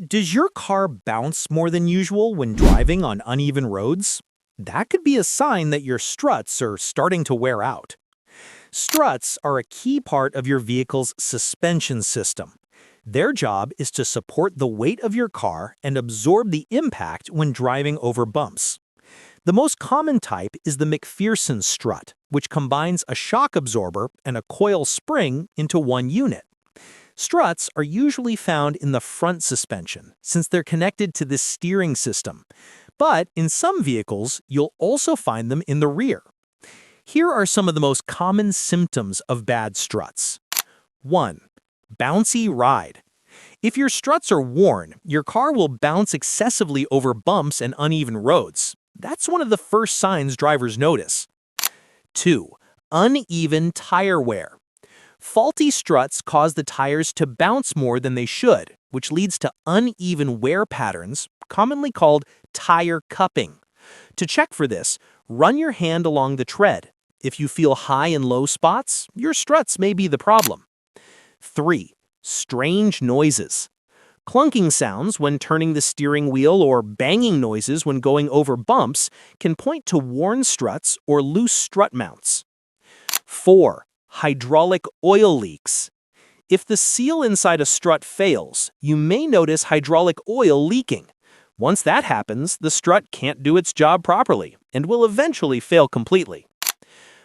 Does your car bounce more than usual when driving on uneven roads? That could be a sign that your struts are starting to wear out. Struts are a key part of your vehicle's suspension system. Their job is to support the weight of your car and absorb the impact when driving over bumps. The most common type is the McPherson strut, which combines a shock absorber and a coil spring into one unit. Struts are usually found in the front suspension, since they're connected to the steering system. But in some vehicles, you'll also find them in the rear. Here are some of the most common symptoms of bad struts. 1. Bouncy ride. If your struts are worn, your car will bounce excessively over bumps and uneven roads. That's one of the first signs drivers notice. 2. Uneven tire wear. Faulty struts cause the tires to bounce more than they should, which leads to uneven wear patterns, commonly called tire cupping. To check for this, run your hand along the tread. If you feel high and low spots, your struts may be the problem. 3. Strange noises. Clunking sounds when turning the steering wheel or banging noises when going over bumps can point to worn struts or loose strut mounts. 4. Hydraulic oil leaks. If the seal inside a strut fails, you may notice hydraulic oil leaking. Once that happens, the strut can't do its job properly and will eventually fail completely.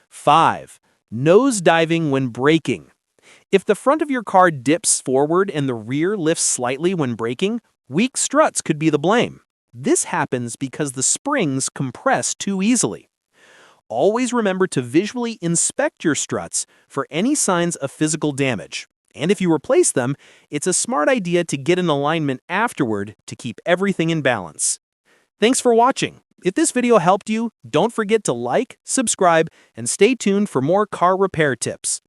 5. Nose diving when braking. If the front of your car dips forward and the rear lifts slightly when braking, weak struts could be the blame. This happens because the springs compress too easily. Always remember to visually inspect your struts for any signs of physical damage. And if you replace them, it's a smart idea to get an alignment afterward to keep everything in balance. Thanks for watching. If this video helped you, don't forget to like, subscribe, and stay tuned for more car repair tips.